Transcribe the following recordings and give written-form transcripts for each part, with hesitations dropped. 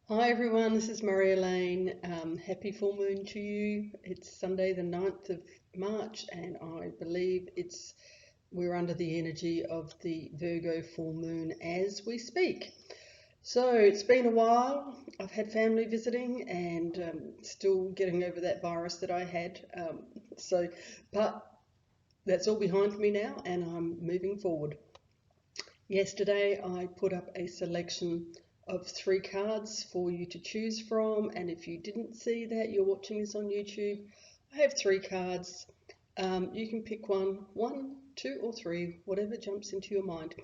Hi everyone, this is Marjolyn. Happy full moon to you. It's Sunday the 9th of March and I believe we're under the energy of the Virgo full moon as we speak. So it's been a while. I've had family visiting and still getting over that virus that I had. But that's all behind me now and I'm moving forward. Yesterday I put up a selection of 3 cards for you to choose from, and if you didn't see that, you're watching this on YouTube, I have 3 cards. You can pick one, two or three, whatever jumps into your mind.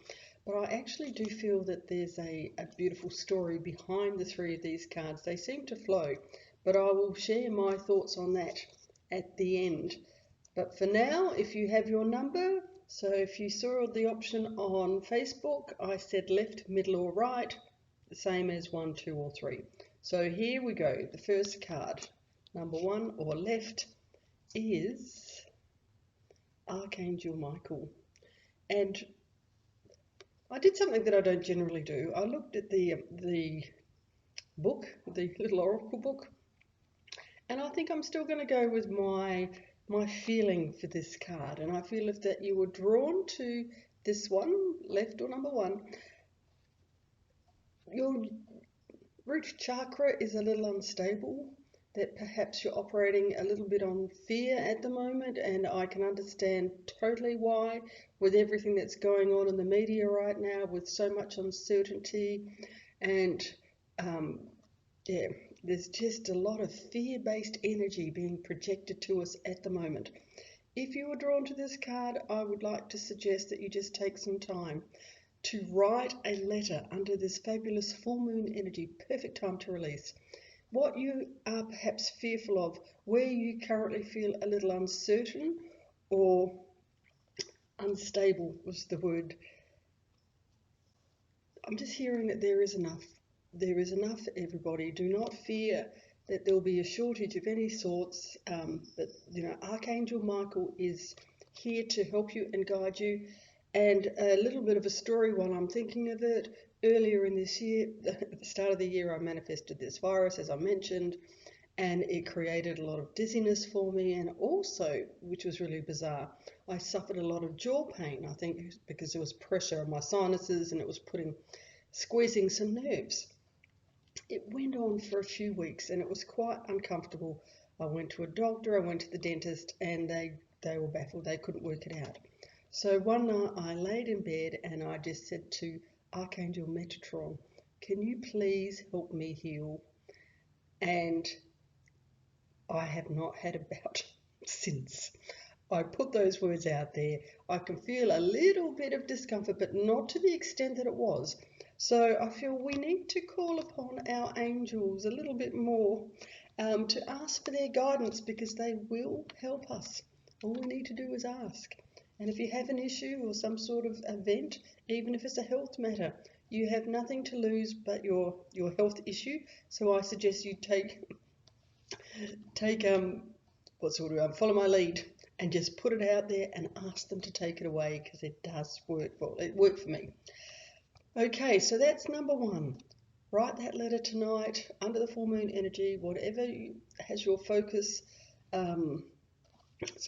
But I actually do feel that there's a beautiful story behind the 3 of these cards. They seem to flow, but I will share my thoughts on that at the end. But for now, if you have your number, so if you saw the option on Facebook, I said left, middle or right, the same as 1, 2 or 3. So here we go. The first card, number 1 or left, is Archangel Michael. And I did something that I don't generally do. I looked at the book, the little oracle book, and I think I'm still going to go with my feeling for this card. And I feel if that you were drawn to this one, left or number 1, your root chakra is a little unstable, that perhaps you're operating a little bit on fear at the moment, and I can understand totally why, with everything that's going on in the media right now, with so much uncertainty, and yeah, there's just a lot of fear-based energy being projected to us at the moment. If you were drawn to this card, I would like to suggest that you just take some time to write a letter under this fabulous full moon energy, perfect time to release what you are perhaps fearful of, where you currently feel a little uncertain or unstable was the word. I'm just hearing that there is enough. There is enough for everybody. Do not fear that there'll be a shortage of any sorts. But Archangel Michael is here to help you and guide you. And a little bit of a story while I'm thinking of it. Earlier in this year, at the start of the year, I manifested this virus, as I mentioned, and it created a lot of dizziness for me, and also, which was really bizarre, I suffered a lot of jaw pain, I think because there was pressure on my sinuses and it was squeezing some nerves. It went on for a few weeks and it was quite uncomfortable. I went to a doctor, I went to the dentist, and they were baffled. They couldn't work it out. So one night I laid in bed and I just said to Archangel Metatron, can you please help me heal? And I have not had a bout since. I put those words out there. I can feel a little bit of discomfort, but not to the extent that it was. So I feel we need to call upon our angels a little bit more, to ask for their guidance, because they will help us. All we need to do is ask. And if you have an issue or some sort of event, even if it's a health matter, you have nothing to lose but your health issue. So I suggest you take follow my lead and just put it out there and ask them to take it away, because it does work. It worked for me. Okay, so that's number 1. Write that letter tonight under the full moon energy, whatever has your focus.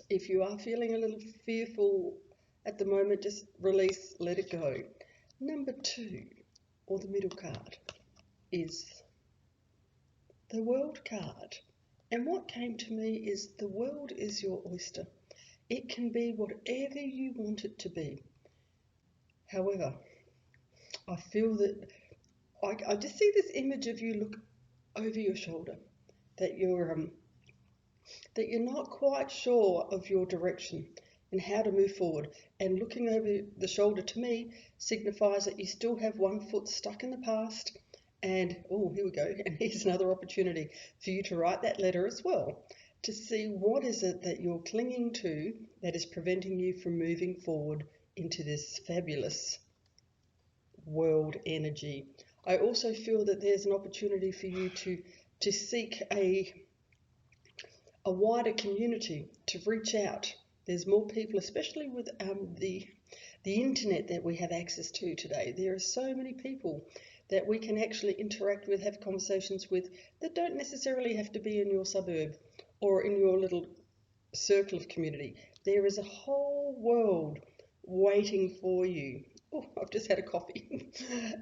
If you are feeling a little fearful at the moment, just release, let it go. Number 2, or the middle card, is the World card. And what came to me is the world is your oyster. It can be whatever you want it to be. However, I feel that I just see this image of you look over your shoulder, that you're not quite sure of your direction and how to move forward. And looking over the shoulder to me signifies that you still have one foot stuck in the past. And oh, here we go. And here's another opportunity for you to write that letter as well, to see what is it that you're clinging to that is preventing you from moving forward into this fabulous world energy. I also feel that there's an opportunity for you to seek a wider community, to reach out. There's more people, especially with the internet that we have access to today. There are so many people that we can actually interact with, have conversations with, that don't necessarily have to be in your suburb or in your little circle of community. There is a whole world waiting for you. Oh, I've just had a coffee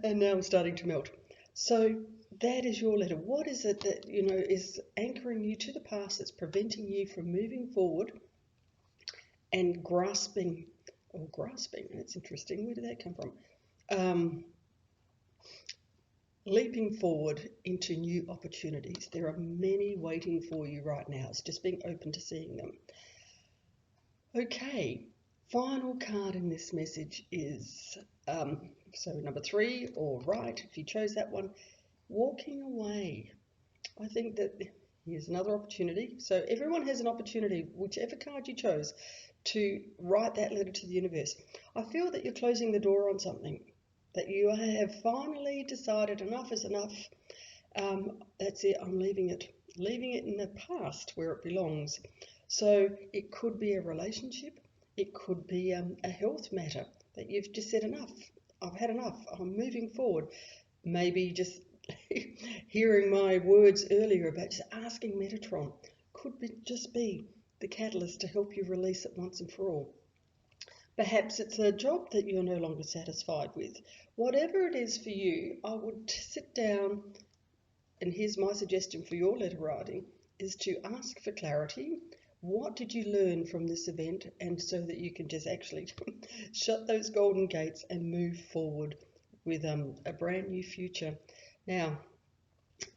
and now I'm starting to melt. So that is your letter. What is it that, is anchoring you to the past, that's preventing you from moving forward and grasping, that's interesting. Where did that come from? Leaping forward into new opportunities. There are many waiting for you right now. It's just being open to seeing them. Okay, final card in this message is, so number 3, or right, if you chose that one, walking away. I think that here's another opportunity. So everyone has an opportunity, whichever card you chose, to write that letter to the universe. I feel that you're closing the door on something, that you have finally decided enough is enough. That's it, I'm leaving it in the past where it belongs. So it could be a relationship, it could be a health matter, that you've just said enough, I've had enough, I'm moving forward. Maybe just hearing my words earlier about just asking Metatron could just be the catalyst to help you release it once and for all. Perhaps it's a job that you're no longer satisfied with. Whatever it is for you, I would sit down, and here's my suggestion for your letter writing, is to ask for clarity. What did you learn from this event? And so that you can just actually shut those golden gates and move forward with a brand new future. Now,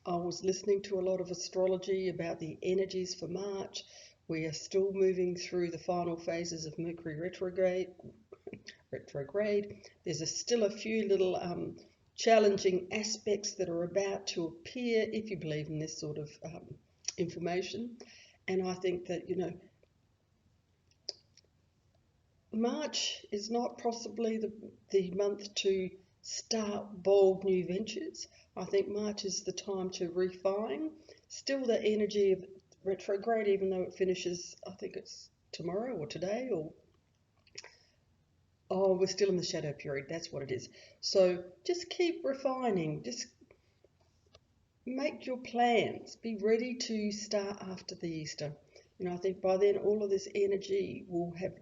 I was listening to a lot of astrology about the energies for March. We are still moving through the final phases of Mercury retrograde. There's still a few little challenging aspects that are about to appear, if you believe in this sort of information. And I think that, March is not possibly the month to start bold new ventures. I think March is the time to refine. Still the energy of retrograde, even though it finishes, I think it's tomorrow or today, we're still in the shadow period. That's what it is. So just keep refining. Just make your plans. Be ready to start after the Easter. I think by then all of this energy will have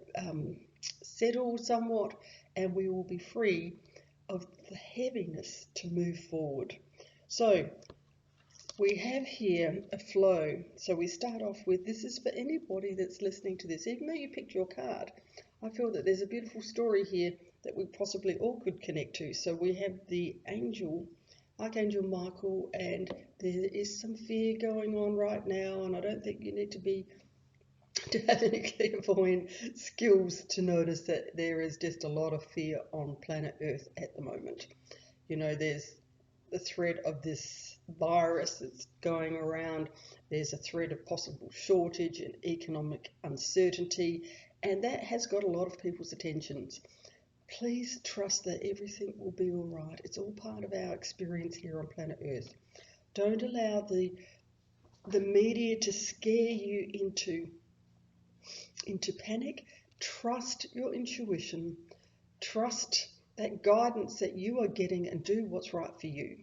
settled somewhat, and we will be free of the heaviness to move forward. So we have here a flow. So we start off with, this is for anybody that's listening to this, even though you picked your card. I feel that there's a beautiful story here that we possibly all could connect to. So we have the Archangel Michael, and there is some fear going on right now, and I don't think you need to have any clairvoyant skills to notice that there is just a lot of fear on planet Earth at the moment. There's the threat of this virus that's going around. There's a threat of possible shortage and economic uncertainty, and that has got a lot of people's attentions. Please trust that everything will be all right. It's all part of our experience here on planet Earth. Don't allow the media to scare you into panic. Trust your intuition. Trust that guidance that you are getting, and do what's right for you.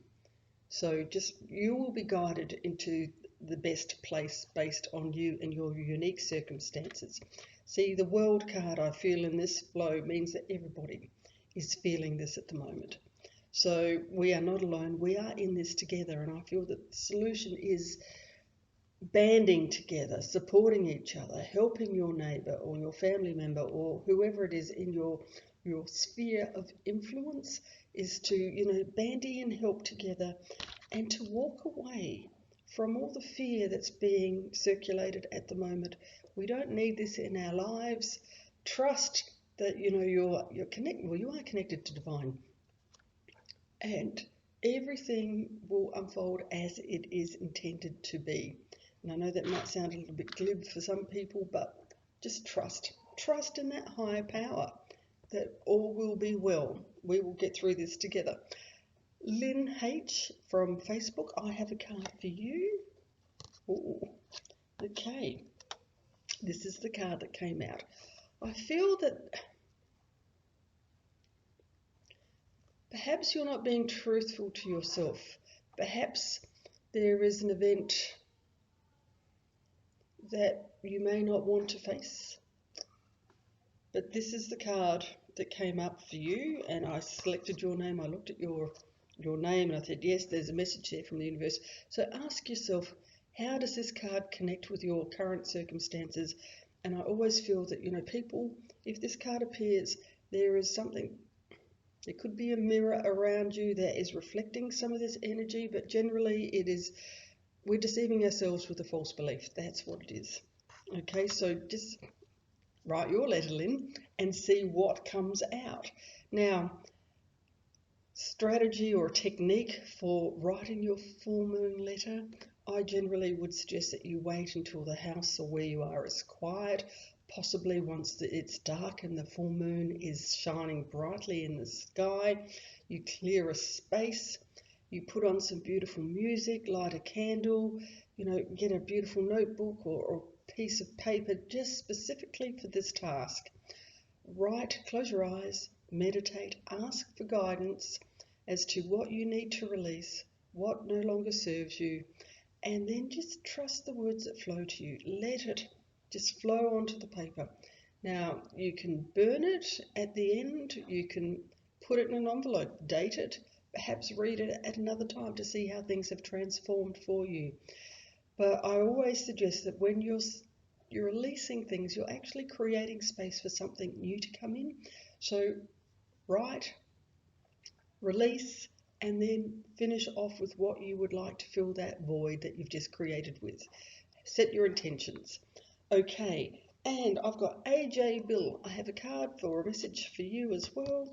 So you will be guided into the best place based on you and your unique circumstances. See, the world card, I feel, in this flow means that everybody is feeling this at the moment. So we are not alone. We are in this together, and I feel that the solution is banding together, supporting each other, helping your neighbour or your family member or whoever it is in your sphere of influence, is to bandy and help together, and to walk away from all the fear that's being circulated at the moment. We don't need this in our lives. Trust that you're connected. Well, you are connected to divine, and everything will unfold as it is intended to be. And I know that might sound a little bit glib for some people, but just trust in that higher power, that all will be well. We will get through this together. Lynn H from Facebook, I have a card for you. Ooh, okay, this is the card that came out. I feel that Perhaps you're not being truthful to yourself. Perhaps there is an event that you may not want to face. But this is the card that came up for you, and I selected your name. I looked at your name and I said, yes, there's a message here from the universe. So ask yourself, how does this card connect with your current circumstances? And I always feel that, you know, people, if this card appears, there is something, it could be a mirror around you that is reflecting some of this energy, but generally it is, we're deceiving ourselves with a false belief. That's what it is. Okay, so just write your letter in and see what comes out. Now, strategy or technique for writing your full moon letter, I generally would suggest that you wait until the house or where you are is quiet, possibly once it's dark and the full moon is shining brightly in the sky. You clear a space, you put on some beautiful music, light a candle, you know, get a beautiful notebook or piece of paper just specifically for this task. Write, close your eyes, meditate, ask for guidance as to what you need to release, what no longer serves you, and then just trust the words that flow to you. Let it just flow onto the paper. Now, you can burn it at the end, you can put it in an envelope, date it, perhaps read it at another time to see how things have transformed for you. But I always suggest that when you're releasing things, you're actually creating space for something new to come in. So write, release, and then finish off with what you would like to fill that void that you've just created with. Set your intentions. Okay, and I've got AJ Bill. I have a card for a message for you as well.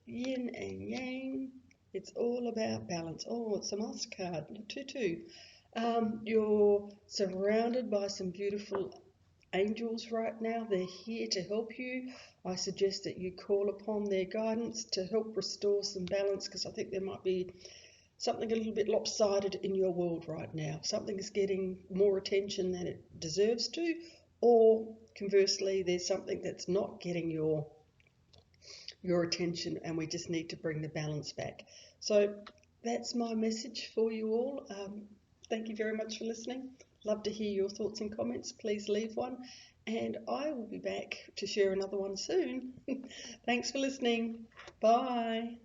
Yin and Yang. It's all about balance. Oh, it's a MasterCard, 2-2. You're surrounded by some beautiful angels right now. They're here to help you. I suggest that you call upon their guidance to help restore some balance, because I think there might be something a little bit lopsided in your world right now. Something is getting more attention than it deserves to, or conversely, there's something that's not getting your attention, and we just need to bring the balance back. So that's my message for you all. Thank you very much for listening. Love to hear your thoughts and comments. Please leave one, and I will be back to share another one soon. Thanks for listening. Bye.